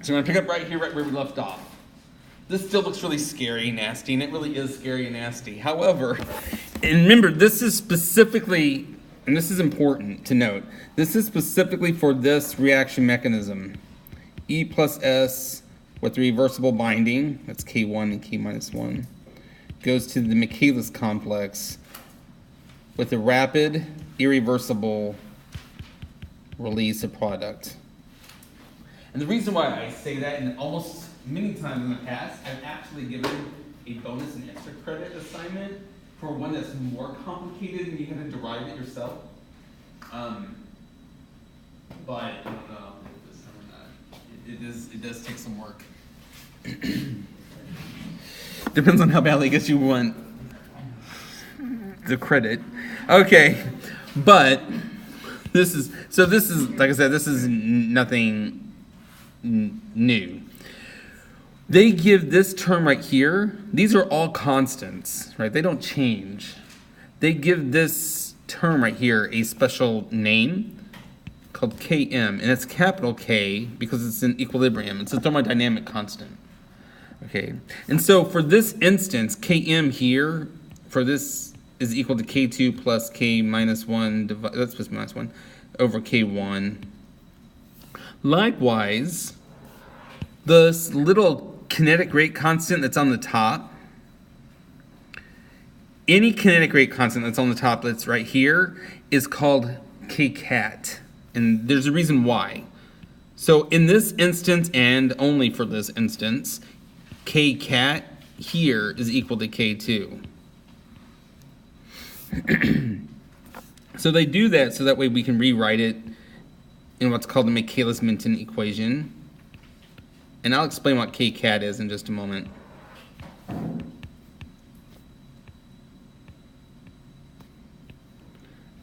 So we're going to pick up right here, right where we left off. This still looks really scary and nasty, and it really is scary and nasty. However, and remember, this is specifically, and this is important to note, this is specifically for this reaction mechanism. E plus S with reversible binding, that's K1 and K minus 1, goes to the Michaelis complex with a rapid, irreversible release of product. And the reason why I say that, and almost many times in the past, I've actually given a bonus and extra credit assignment for one that's more complicated and you have to derive it yourself. But I don't know if this time or not. It does take some work. Depends on how badly I guess you want the credit. Okay, but this is like I said, this is nothing new. They give this term right here, these are all constants, right? They don't change. They give this term right here a special name called Km, and it's capital K because it's in equilibrium. It's a thermodynamic constant. Okay, and so for this instance, Km here, for this is equal to K2 plus K minus 1, that's plus minus 1, over K1. Likewise, this little kinetic rate constant that's on the top, any kinetic rate constant that's on the top that's right here is called kcat. And there's a reason why. So in this instance, and only for this instance, kcat here is equal to K2. So they do that so that way we can rewrite it in what's called the Michaelis-Menten equation. And I'll explain what kcat is in just a moment.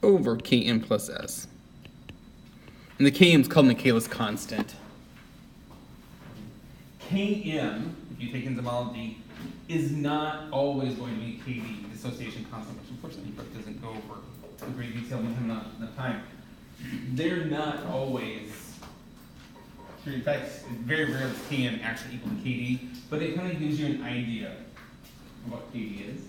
Over Km plus S. And the Km is called Michaelis constant. Km, if you take enzyme, is not always going to be Kd, dissociation constant, which unfortunately doesn't go over in great detail. We have not enough time. They're not always. In fact, very rarely is Km actually equal to Kd, but it kind of gives you an idea of what Kd is.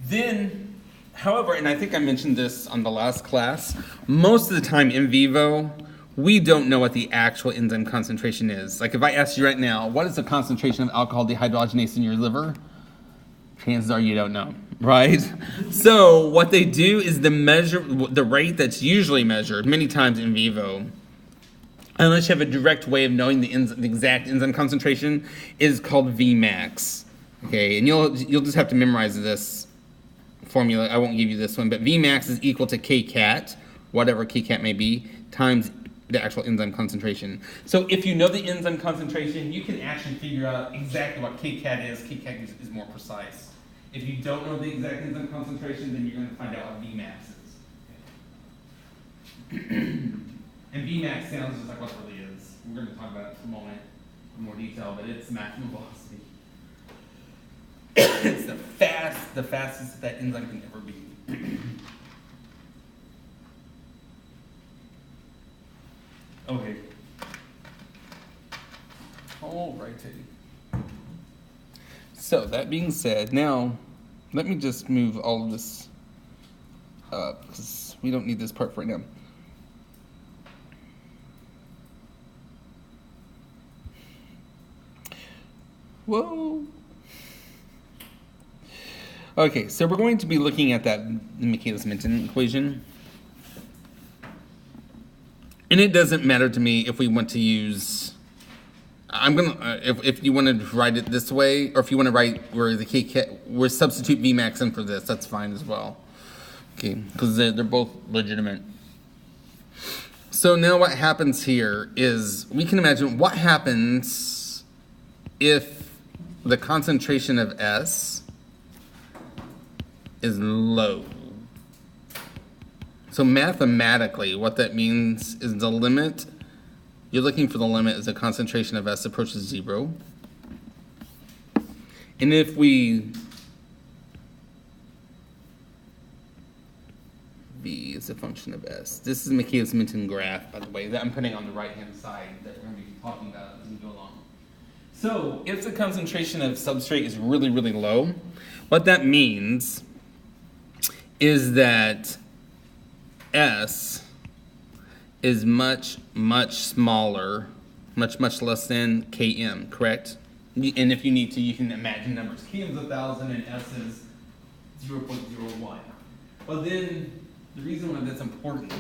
Then, however, and I think I mentioned this on the last class, most of the time in vivo, we don't know what the actual enzyme concentration is. Like if I asked you right now, what is the concentration of alcohol dehydrogenase in your liver? Chances are you don't know, right? So what they do is the rate that's usually measured many times in vivo, unless you have a direct way of knowing the exact enzyme concentration, is called Vmax. Okay, and you'll just have to memorize this formula. I won't give you this one, but Vmax is equal to kcat, whatever kcat may be, times the actual enzyme concentration. So if you know the enzyme concentration, you can actually figure out exactly what kcat is. Kcat is more precise. If you don't know the exact enzyme concentration, then you're going to find out what Vmax is. And Vmax sounds just like what it really is. We're going to talk about it in a moment in more detail, but it's maximum velocity. It's the fastest that enzyme can ever be. Okay. Alrighty. So that being said, now let me just move all of this up because we don't need this part right now. Whoa. Okay, so we're going to be looking at that Michaelis-Menten equation. And it doesn't matter to me if we want to use, if you want to write it this way, or if you want to write where the where substitute Vmax in for this, that's fine as well. Okay, because they're both legitimate. So now what happens here is we can imagine what happens if the concentration of S is low. So mathematically, what that means is the limit, you're looking for the limit as the concentration of S approaches 0. And if we, is a function of S. This is Michaelis-Menten graph, by the way, that I'm putting on the right-hand side that we're going to be talking about as we go along. So if the concentration of substrate is really, really low, what that means is that S is much, much smaller, much, much less than Km, correct? And if you need to, you can imagine numbers. Km is 1,000 and S is 0.01. Well then, the reason why that's important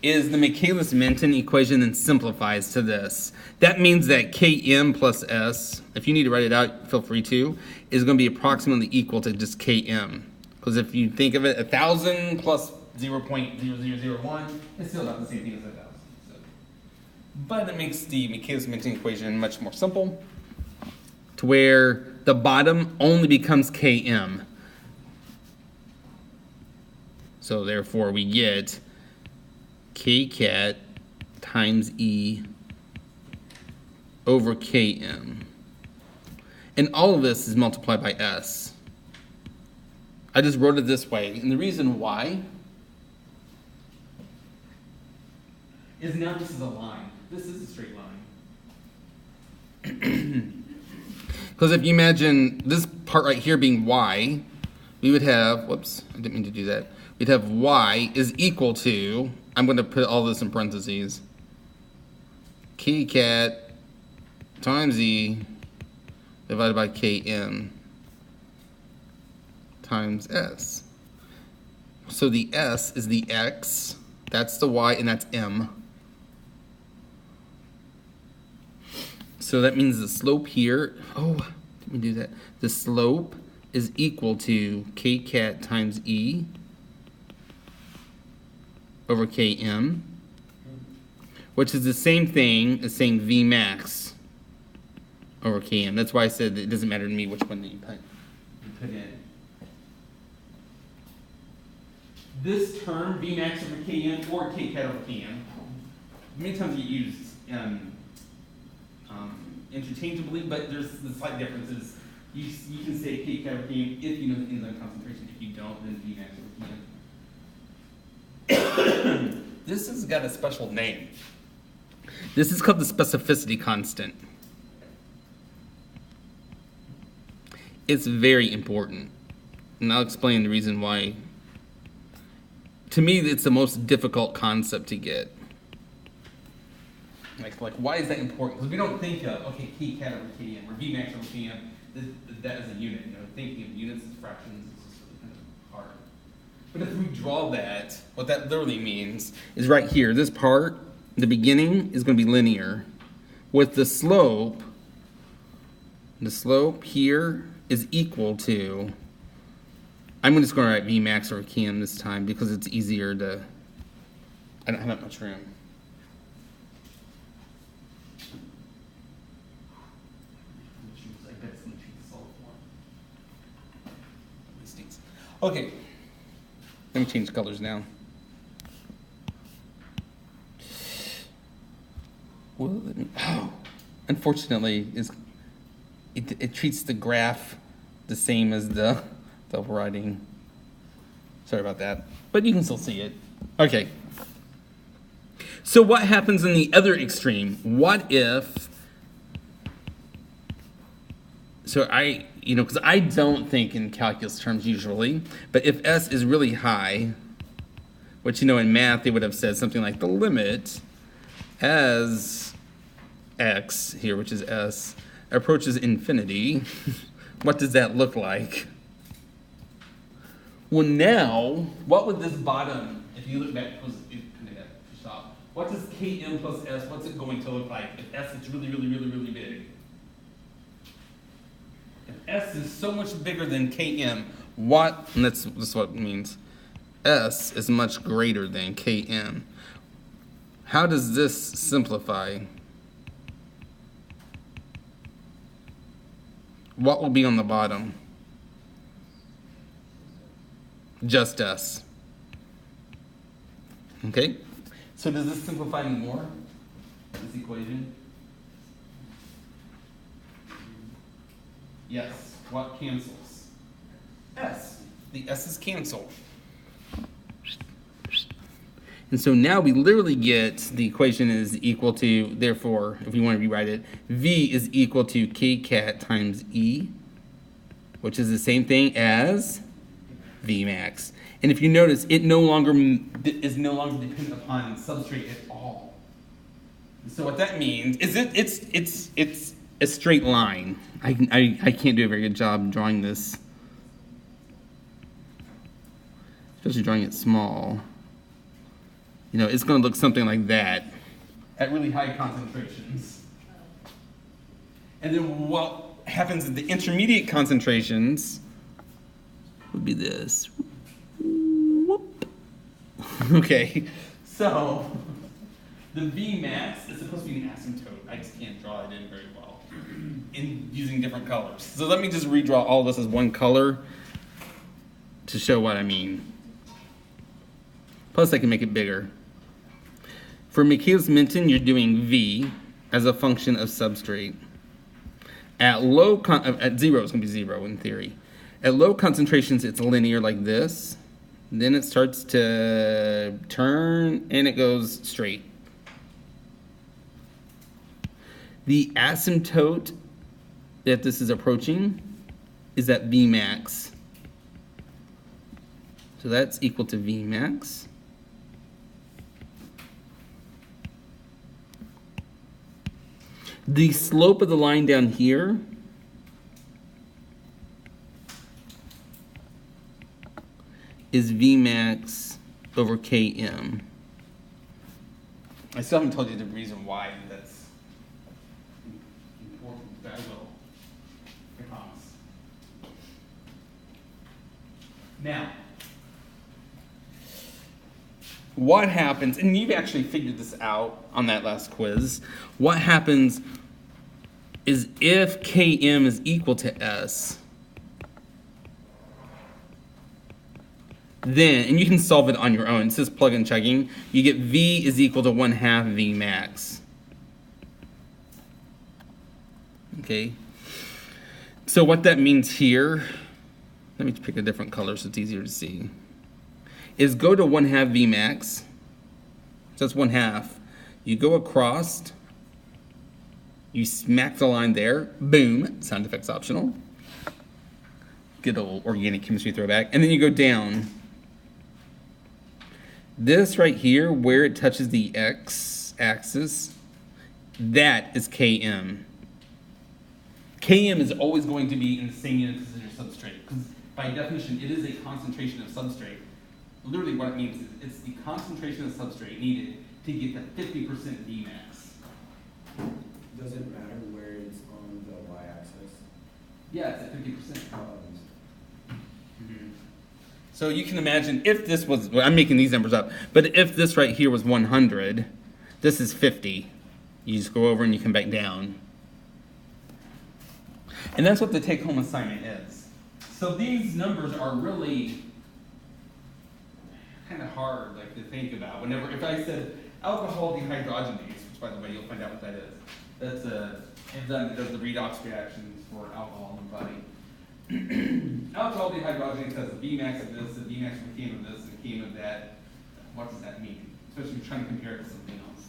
is the Michaelis-Menten equation then simplifies to this. That means that Km plus S, if you need to write it out, feel free to, is going to be approximately equal to just Km. Because if you think of it, 1,000 plus 0.0001 is still not the same thing as 1,000. So. But it makes the Michaelis-Menten equation much more simple, to where the bottom only becomes Km. So therefore we get Kcat times E over Km. And all of this is multiplied by S. I just wrote it this way, and the reason why is now this is a line. This is a straight line. Because if you imagine this part right here being Y, we would have, whoops, I didn't mean to do that. We'd have Y is equal to, I'm going to put all this in parentheses, Kcat times E divided by Km times S. So the S is the X, that's the Y, and that's M. So that means the slope here, let me do that. The slope is equal to Kcat times E over Km, which is the same thing as saying V max over Km. That's why I said it doesn't matter to me which one that you put in. This term, V max over Km or Kcat over Km, many times get used interchangeably, but there's the slight differences. You can say Kcat over Km if you know the enzyme concentration. If you don't, then V max over Km. This has got a special name. This is called the specificity constant. It's very important, and I'll explain the reason why. To me, it's the most difficult concept to get. Like why is that important? Because we don't think of, okay, Kcat over Km, or V max over Km, that is a unit. You know, thinking of units as fractions is just really kind of hard. But if we draw that, what that literally means is right here, this part, the beginning is going to be linear. With the slope here is equal to, I'm just going to write V max over Km this time because it's easier to, I don't have that much room. Okay, let me change colors now. Well, unfortunately, it treats the graph the same as the writing. Sorry about that, but you can still see it. Okay. So what happens in the other extreme? What if? So because I don't think in calculus terms usually, but if S is really high, which in math they would have said something like the limit as X here, which is S, approaches infinity, what does that look like? Well now, what would this bottom, if you look back, what does Km plus S, what's it going to look like if S is really, really, really, really big? If S is so much bigger than Km, and that's what it means, S is much greater than Km. How does this simplify? What will be on the bottom? Just S. Okay? So does this simplify any more, this equation? Yes. What cancels? S. The S's cancel. And so now we literally get the equation is equal to, therefore, if we want to rewrite it, V is equal to Kcat times E, which is the same thing as Vmax. And if you notice, it is no longer dependent upon substrate at all. So what that means is it's a straight line. I can't do a very good job drawing this, especially drawing it small. You know, it's going to look something like that at really high concentrations. And then what happens at the intermediate concentrations would be this. Whoop. Okay, so the Vmax is supposed to be an asymptote. I just can't draw it in very well in using different colors. So let me just redraw all this as one color to show what I mean. Plus I can make it bigger. For Michaelis Menten, you're doing V as a function of substrate. At at zero, it's going to be zero in theory. At low concentrations, it's linear like this. Then it starts to turn, and it goes straight. The asymptote that this is approaching is at Vmax. So that's equal to Vmax. The slope of the line down here is Vmax over Km. I still haven't told you the reason why that's important, but I will. I promise. Now, what happens, and you've actually figured this out on that last quiz, what happens is if Km is equal to S, then, and you can solve it on your own, it's just plug and checking, you get V is equal to 1/2 Vmax. Okay, so what that means here, let me pick a different color so it's easier to see, is go to 1/2 Vmax, so that's 1/2. You go across, you smack the line there, boom, sound effects optional. Good old organic chemistry throwback. And then you go down. This right here, where it touches the x-axis, that is Km. Km is always going to be in the same units as your substrate, because by definition, it is a concentration of substrate. Literally what it means is it's the concentration of substrate needed to get the 50% Vmax. Does it matter where it's on the y-axis? Yeah, it's at 50%. So you can imagine if this was, well, I'm making these numbers up, but if this right here was 100, this is 50. You just go over and you come back down. And that's what the take-home assignment is. So these numbers are really kind of hard to think about. Whenever, if I said alcohol dehydrogenase, which by the way, you'll find out what that is. That's a enzyme that does the redox reactions for alcohol in the body. Alcohol dehydrogenase has a Vmax of this, a Vmax of Km of this, and a Km of that. What does that mean? Especially if you're trying to compare it to something else.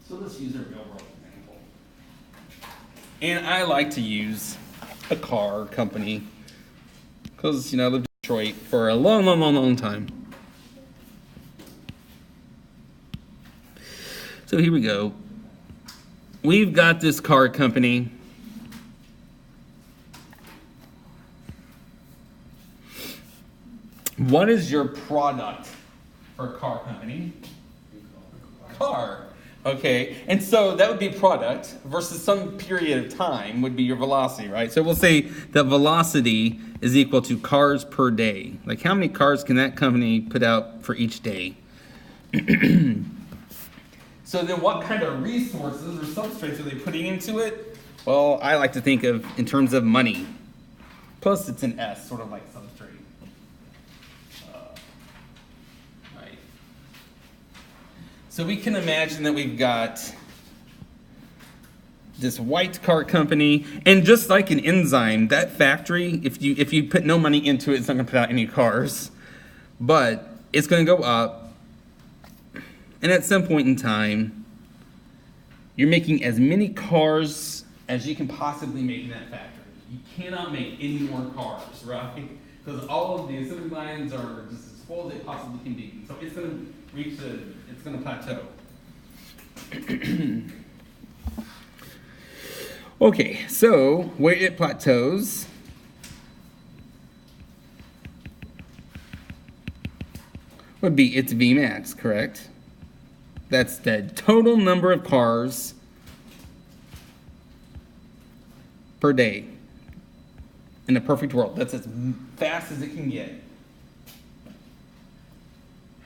So let's use a real world example. And I like to use a car company because, I lived in Detroit for a long time. So here we go. We've got this car company. What is your product for a car company? Car. Okay, and so that would be product versus some period of time would be your velocity, right? So we'll say that velocity is equal to cars per day. Like how many cars can that company put out for each day? So then what kind of resources or substrates are they putting into it? Well, I like to think of in terms of money. Plus it's an S, sort of like substrate. Right. So we can imagine that we've got this white car company, and just like an enzyme, that factory, if you put no money into it, it's not going to put out any cars. But it's going to go up, And at some point in time, you're making as many cars as you can possibly make in that factory. You cannot make any more cars, right? Because all of the assembly lines are just as full as they possibly can be. So it's going to reach it's going to plateau. Okay, so where it plateaus would be its Vmax, correct? That's the total number of cars per day in a perfect world. That's as fast as it can get.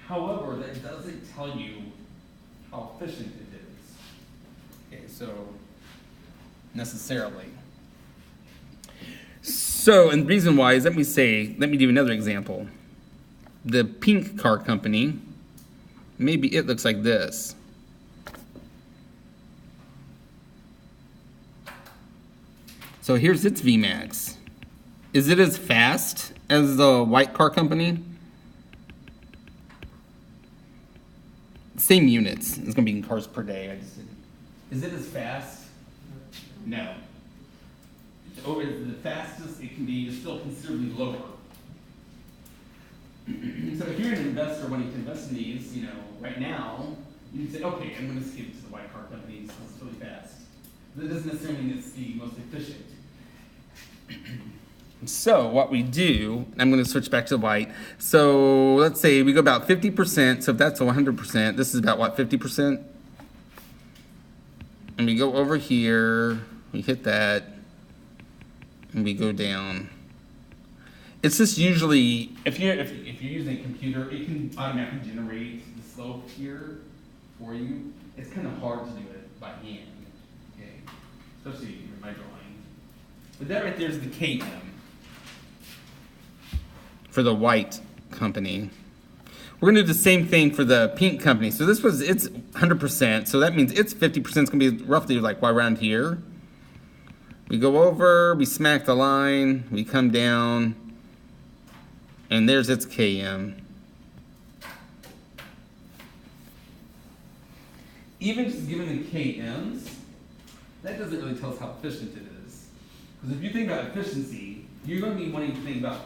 However, that doesn't tell you how efficient it is. Okay, so necessarily. So, and the reason why is, let me do another example. The pink car company, maybe it looks like this. So here's its Vmax. Is it as fast as the white car company? Same units. It's going to be in cars per day. Is it as fast? No. Over the fastest it can be is still considerably lower. So if you're an investor wanting to invest in these, right now, you can say, okay, I'm going to skip to the white car companies. It's really fast. That doesn't necessarily mean it's the most efficient. So what we do, I'm going to switch back to white. So let's say we go about 50%. So if that's 100%, this is about what, 50%? And we go over here, we hit that, and we go down. It's just usually, if you're using a computer, it can automatically generate the slope here for you. It's kind of hard to do it by hand, okay? Especially in my drawing. But that right there is the KM for the white company. We're gonna do the same thing for the pink company. So it's 100%, so that means it's 50% is gonna be roughly like right around here. We go over, we smack the line, we come down, and there's its KM. Even just given the KMs, that doesn't really tell us how efficient it is. Because if you think about efficiency, you're going to be wanting to think about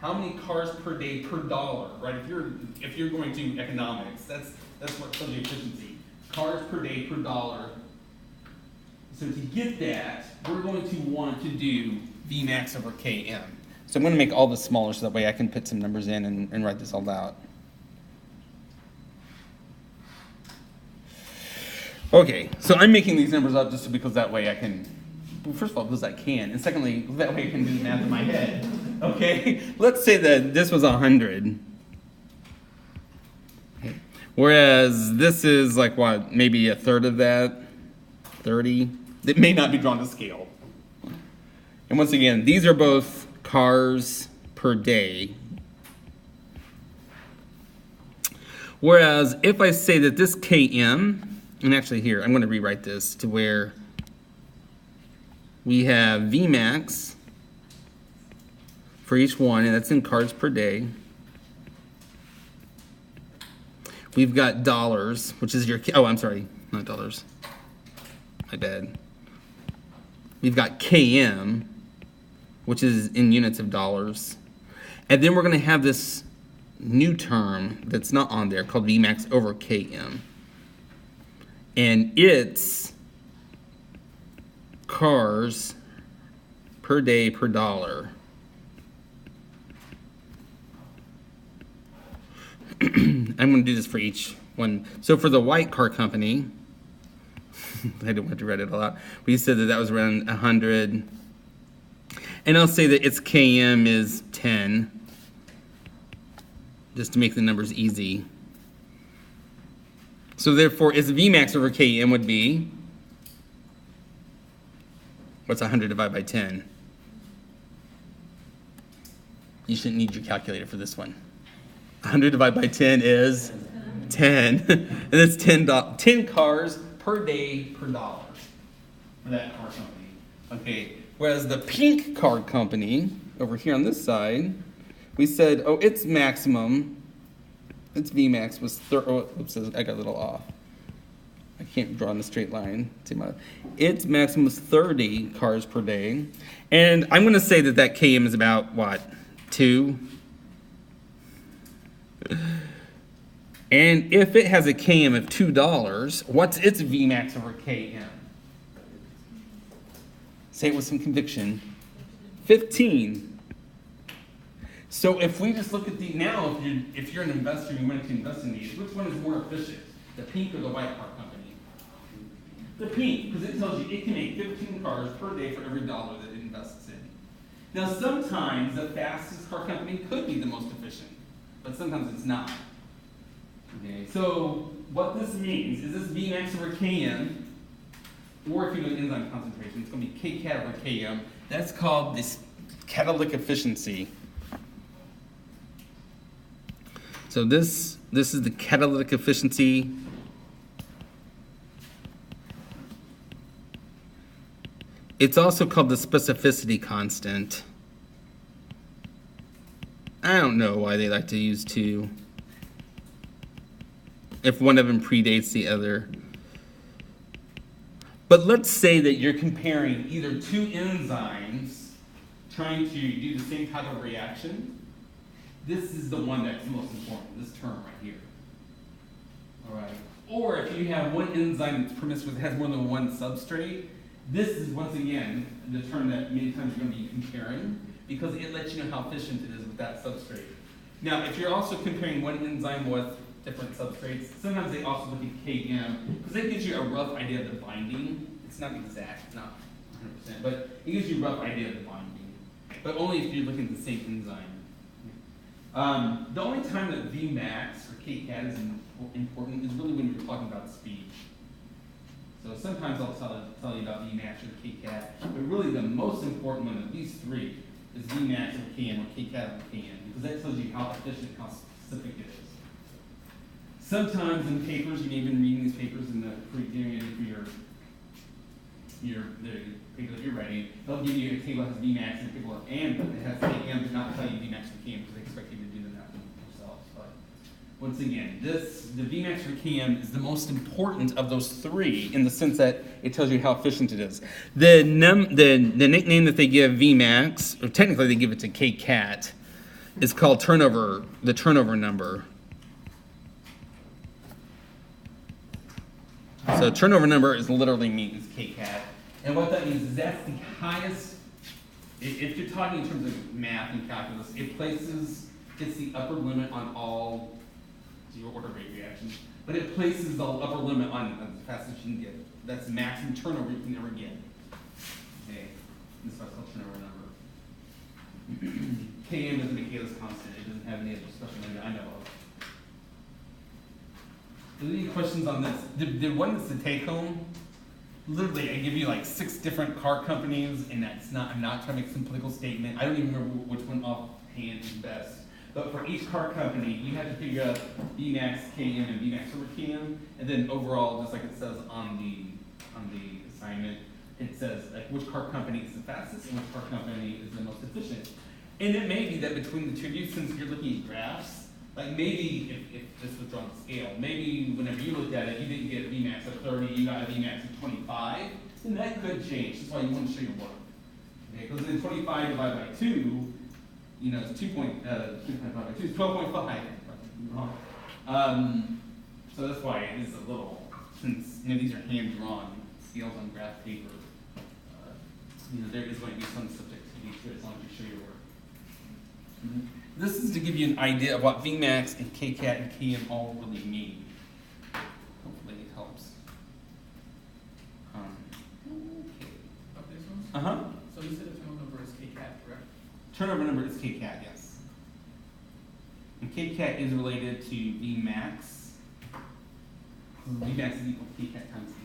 how many cars per day per dollar, right? If you're going to economics, that's what tells you efficiency. Cars per day per dollar. So to get that, we're going to want to do Vmax over Km. So I'm going to make all this smaller so that way I can put some numbers in and write this all out. Okay, so I'm making these numbers up just because that way I can, well, first of all, because I can, and secondly, that way I can do the math in my head. Okay, let's say that this was 100. Okay. Whereas this is like what, maybe a third of that, 30. It may not be drawn to scale. And once again, these are both cars per day. Whereas if I say that this Km, and actually here, I'm going to rewrite this to where we have Vmax for each one, and that's in cars per day. We've got dollars, which is your, oh, I'm sorry, not dollars. My bad. We've got Km, which is in units of dollars. And then we're going to have this new term that's not on there called Vmax over Km. And it's cars per day per dollar. I'm going to do this for each one. So for the white car company, I don't want to write it all out. We said that was around 100. And I'll say that its Km is 10, just to make the numbers easy. So therefore, its Vmax over Km would be, what's 100 divided by 10? You shouldn't need your calculator for this one. 100 divided by 10 is 10. And that's 10 cars per day per dollar for that car company. Okay. Whereas the pink car company, over here on this side, we said, oh, its maximum its Vmax was oops, I got a little off. I can't draw in a straight line. Its maximum was 30 cars per day. And I'm going to say that Km is about, what, 2? And if it has a Km of $2, what's its Vmax over Km? Say it with some conviction. 15. So if we just look at now, if you're an investor, you want to invest in these, which one is more efficient, the pink or the white car company? The pink, because it tells you it can make 15 cars per day for every dollar that it invests in. Now sometimes the fastest car company could be the most efficient, but sometimes it's not. Okay, so what this means is this Vmax over Km, or if you do enzyme concentration, it's going to be kcat over Km. That's called this catalytic efficiency. So this is the catalytic efficiency. It's also called the specificity constant. I don't know why they like to use two, if one of them predates the other. But let's say that you're comparing either two enzymes trying to do the same type of reaction. This is the one that's most important, this term right here. All right. Or if you have one enzyme that's promiscuous that has more than one substrate, this is, once again, the term that many times you're going to be comparing, because it lets you know how efficient it is with that substrate. Now, if you're also comparing one enzyme with different substrates, sometimes they also look at Km, because it gives you a rough idea of the binding. It's not exact, not 100%, but it gives you a rough idea of the binding. But only if you're looking at the same enzyme. The only time that Vmax or kcat is important is really when you're talking about speed. So sometimes I'll tell you about Vmax or kcat, but really the most important one of these three is Vmax or Km or kcat or Km, because that tells you how efficient, how specific it is. Sometimes in papers, you may have been reading these papers in the paper that you're writing, they'll give you a table that has Vmax and a table of and, but it has Km, but not tell you Vmax or Km because they expect you to do the math yourselves. But once again, the Vmax or Km is the most important of those three in the sense that it tells you how efficient it is. The nickname that they give Vmax, or technically they give it to kcat, is called the turnover number. So turnover number is literally means kcat. And what that means is that's the highest, if you're talking in terms of math and calculus, it's the upper limit on all zero order rate reactions, but it places the upper limit on the fastest you can get. That's the maximum turnover you can ever get. Okay, this is what's called turnover number. Km is a Michaelis constant. It doesn't have any other special name that I know of. Are there any questions on this? The one that's the take home, literally I give you like 6 different car companies, and I'm not trying to make some political statement. I don't even remember which one offhand is best. But for each car company, you have to figure out Vmax, Km, and Vmax over Km, and then overall, just like it says on the assignment, it says like which car company is the fastest and which car company is the most efficient. And it may be that between the two of you, since you're looking at graphs, like maybe if this was drawn to scale, maybe whenever you looked at it, you didn't get a Vmax of 30, you got a Vmax of 25, then that could change. That's why you want to show your work. Okay, because then 25 divided by 2, you know, it's 2.5 by 2 is 12.5. So that's why it is a little, since these are hand drawn scales on graph paper. There is going to be some subjectivity to it as long as you show your work. Mm-hmm. This is to give you an idea of what Vmax and kcat and Km all really mean. Hopefully it helps. Okay. Of this one? Uh-huh. So you said the turnover number is kcat, correct? Turnover number is kcat, yes. And kcat is related to Vmax. Vmax is equal to kcat times V.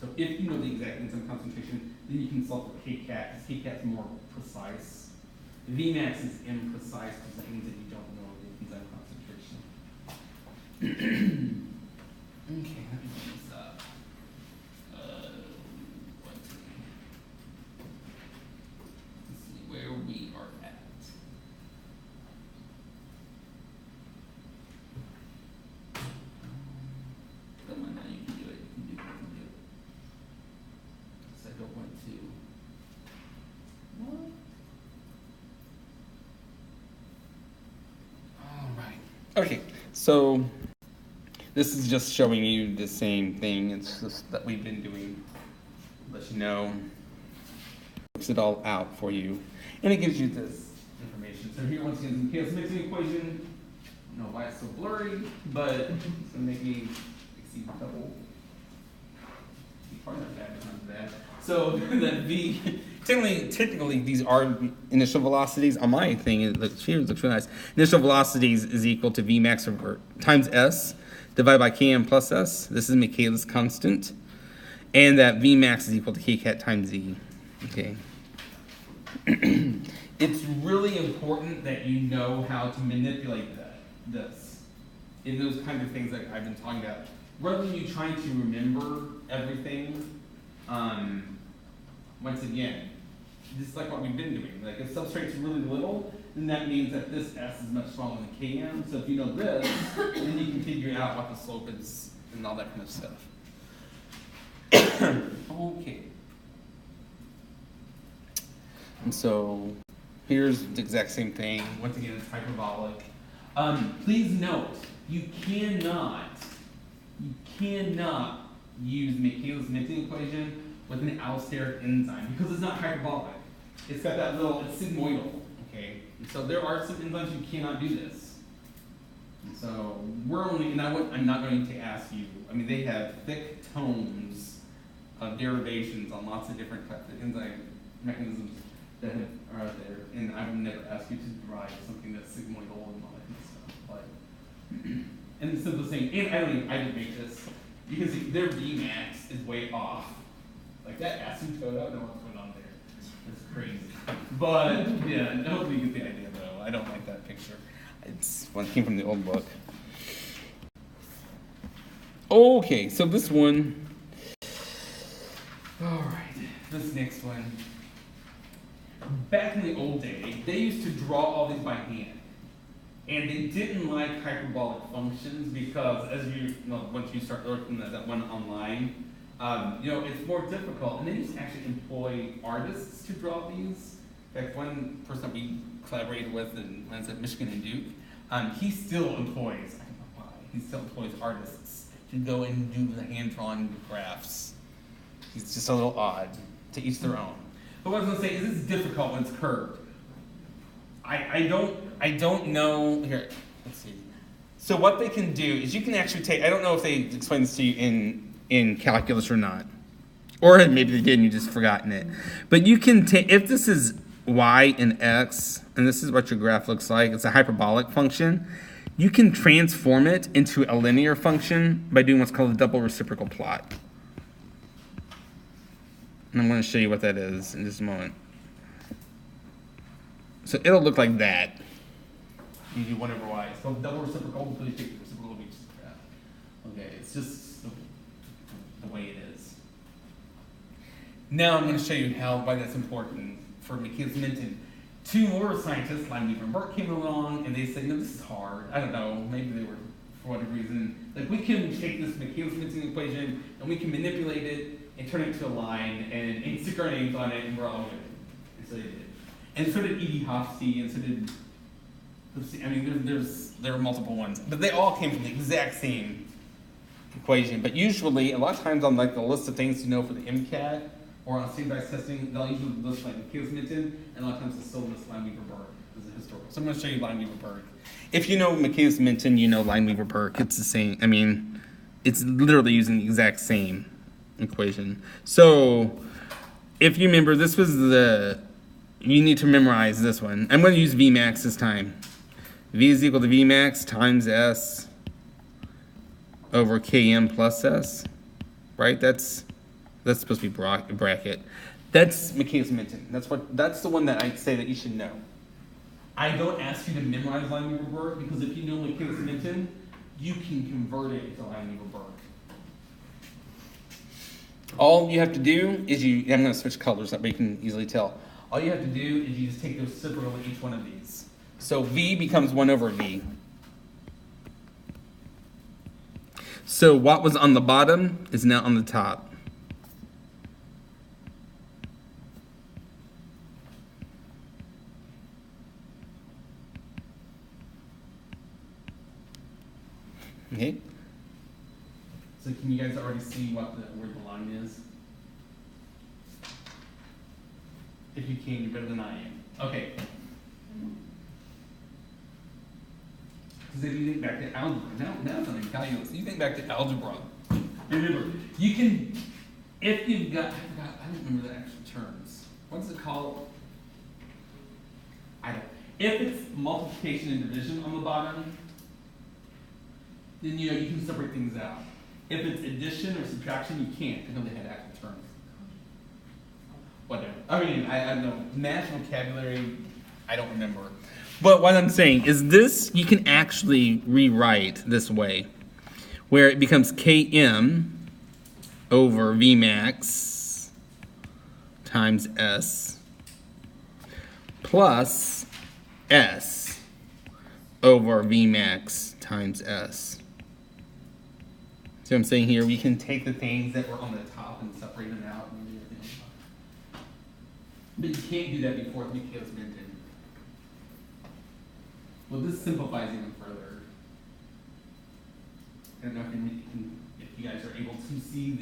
So if you know the exact enzyme concentration, then you can solve for kcat, because kcat is more precise. Vmax is imprecise because that means that you don't know the enzyme concentration. Okay, let me put this up. Let's see where we are at. Okay, so this is just showing you the same thing. It's just that we've been doing. Let you know. Works it all out for you. And it gives you this information. So here once again, the Michaelis mixing equation. I don't know why it's so blurry, but it's going to make me exceed double. Part of that is not bad. So that V, technically these are initial velocities. On my thing, it looks really nice. Initial velocities is equal to V max over times S divided by Km plus S. This is Michaelis constant. And that V max is equal to K cat times Z. Okay. It's really important that you know how to manipulate this in those kind of things that I've been talking about. Rather than you trying to remember everything, once again, this is like what we've been doing. Like if substrate's really little, then that means that this S is much smaller than Km. So if you know this, then you can figure out what the slope is and all that kind of stuff. Okay. And so here's the exact same thing. Once again, it's hyperbolic. Please note, you cannot use Michaelis Menten equation with an allosteric enzyme because it's not hyperbolic. It's got that little, it's sigmoidal, okay? And so there are some enzymes you cannot do this. And so we're only, and I'm not going to ask you, I mean, they have thick tomes of derivations on lots of different types of enzyme mechanisms that are out there, and I would never ask you to derive something that's sigmoidal and all that kind of stuff. But, and the simplest thing, and I didn't make this. You can see their Vmax is way off. Like that asymptote, I don't know what's going on there. It's crazy. But yeah, hopefully you get the idea though. I don't like that picture. It's one came from the old book. Okay, so this one. All right, this next one. Back in the old day, they used to draw all these by hand. And they didn't like hyperbolic functions because as once you start looking at that one online, it's more difficult. And they used to actually employ artists to draw these. In fact, one person that we collaborated with when I was at Michigan and Duke, he still employs, I don't know why, he still employs artists to go and do the hand-drawn graphs. He's just a little odd, to each their own. But what I was going to say is this is difficult when it's curved. I don't know, here, let's see. So what they can do is you can actually take, I don't know if they explained this to you in calculus or not. Or maybe they did and you just forgotten it. But you can take, if this is y and x, and this is what your graph looks like, it's a hyperbolic function, you can transform it into a linear function by doing what's called a double reciprocal plot. And I'm going to show you what that is in just a moment. So it'll look like that. You do 1 over y. So double reciprocal until you take the reciprocal of each graph. Okay, it's just the way it is. Now I'm going to show you why that's important for Michaelis Menten. 2 more scientists, Lineweaver and Burke, came along and they said, this is hard. I don't know, maybe they were, for whatever reason, like we can take this Michaelis Menten equation and we can manipulate it and turn it into a line and stick our names on it and we're all good. And so they did. And so did E.D. Hofstee, and so did, I mean, there are multiple ones, but they all came from the exact same equation. But usually, a lot of times on like the list of things to know for the MCAT or on standardized testing, they'll usually list like Michaelis Menten, and a lot of times they'll still list Lineweaver-Burke as a historical. So I'm going to show you Lineweaver-Burke. If you know Michaelis Menten, you know Lineweaver-Burke. It's the same. I mean, it's literally using the exact same equation. So if you remember, this was you need to memorize this one. I'm going to use Vmax this time. V is equal to Vmax times S over Km plus S, right? That's supposed to be bracket. That's Michaelis Menten. That's the one that I say that you should know. I don't ask you to memorize Lineweaver-Burke because if you know Michaelis Menten, you can convert it to Lineweaver-Burke. All you have to do is I'm going to switch colors that way you can easily tell. All you have to do is you just take the reciprocal of each one of these. So V becomes 1 over V. So what was on the bottom is now on the top. Okay. So can you guys already see where the line is? If you can, you're better than I am. Okay. Because if you think back to algebra, now it's something calculus. You think back to algebra. Remember, you can, if you've got, I don't remember the actual terms. What's it called? If it's multiplication and division on the bottom, then you can separate things out. If it's addition or subtraction, you can't until they have actual terms. Whatever. I mean, I don't know. Math vocabulary, I don't remember. But what I'm saying is this, you can actually rewrite this way, where it becomes Km over Vmax times S plus S over Vmax times S. See what I'm saying here? We can take the things that were on the top and separate them out and do everything on top. But you can't do that before Michaelis Menten. Well, this simplifies even further. I don't know if you guys are able to see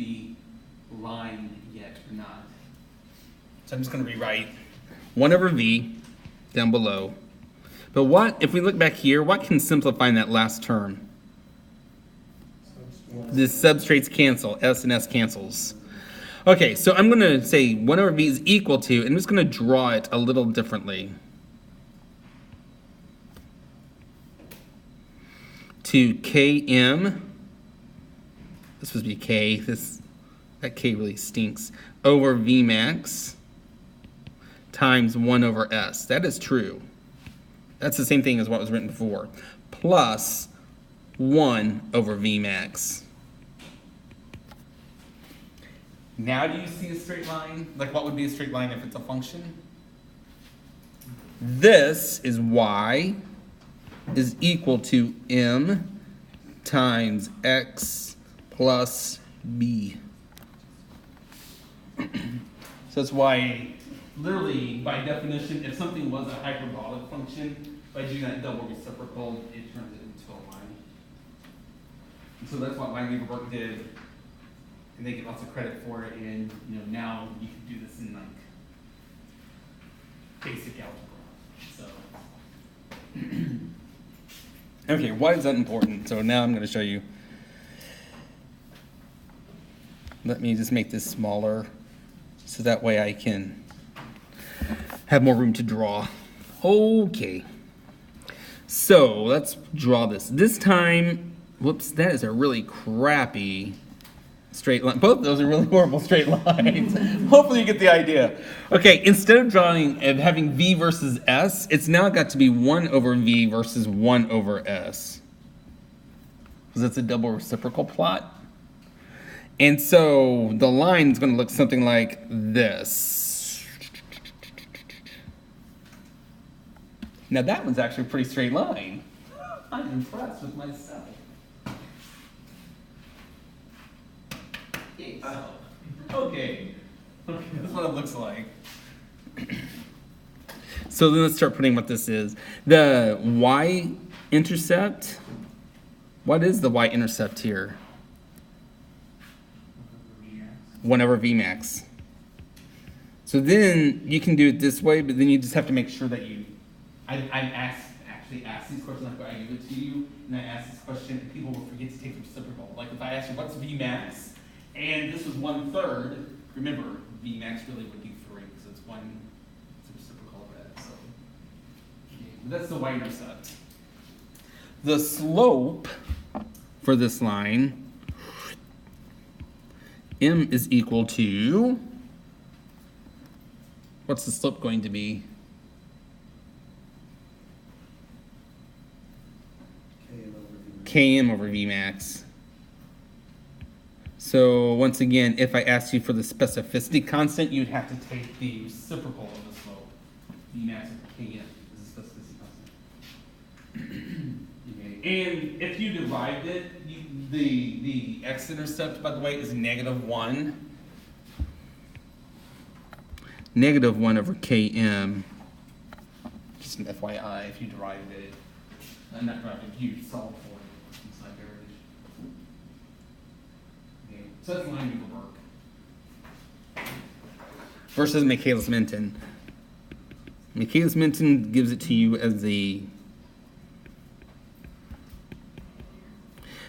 the line yet or not. So I'm just going to rewrite 1 over V down below. But what, if we look back here, what can simplify in that last term? The substrates cancel, S and S cancels. Okay, so I'm going to say 1 over V is equal to, and I'm just going to draw it a little differently. To Km, this supposed to be K, that K really stinks, over Vmax times 1 over S. That is true. That's the same thing as what was written before. Plus 1 over Vmax. Now do you see a straight line? Like what would be a straight line if it's a function? This is y is equal to m times x plus b. So that's why, literally, by definition, if something was a hyperbolic function, by doing that double reciprocal, it turns it into a line. And so that's what Michaelis did, and they get lots of credit for it. And now you can do this in like basic algebra. So, okay, why is that important? So now I'm going to show you. Let me just make this smaller, so that way I can have more room to draw. Okay. So let's draw this. This time, whoops, that is a really crappy straight line. Both of those are really horrible straight lines. Hopefully you get the idea. Okay, instead of having V versus S, it's now got to be 1 over V versus 1 over S. Because it's a double reciprocal plot. And so the line is going to look something like this. Now that one's actually a pretty straight line. I'm impressed with myself. Okay, that's what it looks like. So then let's start putting what this is. The y-intercept, what is the y-intercept here? 1 over Vmax. So then you can do it this way, but then you just have to make sure that I actually ask these questions after I give it to you, and I ask this question, and people will forget to take the reciprocal. Like if I ask you, what's Vmax? And this was 1/3, remember, Vmax really would be 3, because it's the reciprocal of that. So but that's the y-intercept. The slope for this line, m is equal to, what's the slope going to be? Km over Vmax. So once again, if I asked you for the specificity constant, you'd have to take the reciprocal of the slope. Vmax over Km is the specificity constant. Okay. And if you derived it, the x-intercept, by the way, is -1. -1 over Km. Just an FYI, if you derived it. Not derived it, you solved for it. It's not garbage. So that's Lineweaver-Burke. Versus Michaelis-Menten. Michaelis-Menten gives it to you as the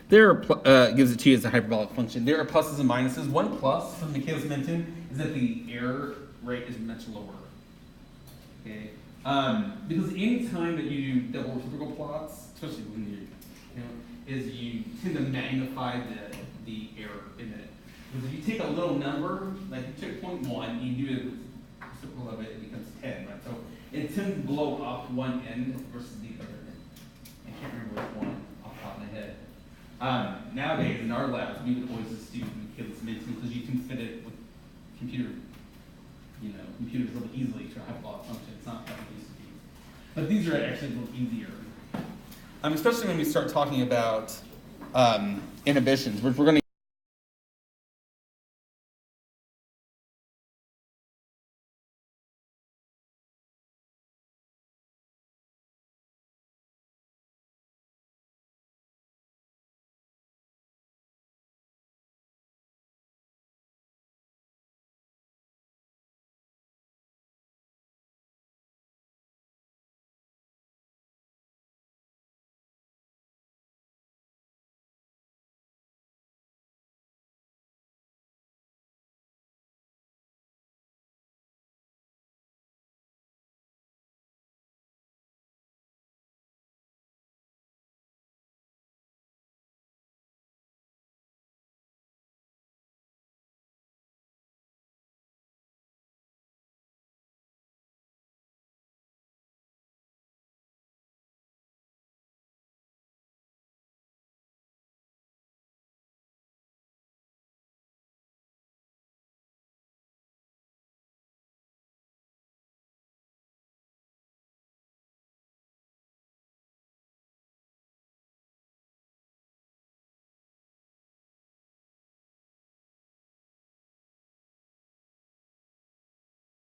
gives it to you as a hyperbolic function. There are pluses and minuses. One plus of Michaelis-Menten is that the error rate is much lower. Okay, because any time that you do double reciprocal plots, especially when is you tend to magnify the error in it. Because if you take a little number, like you took 0.1, you do the reciprocal of it, it becomes 10, right? So it tends to blow up one end versus the other end. I can't remember which one off the top of my head. Nowadays, in our labs, we would always just do Michaelis-Menten because you can fit it with computers really easily to a hyperbolic function. It's not like it used to be. But these are actually a little easier. Especially when we start talking about inhibitions, which we're going to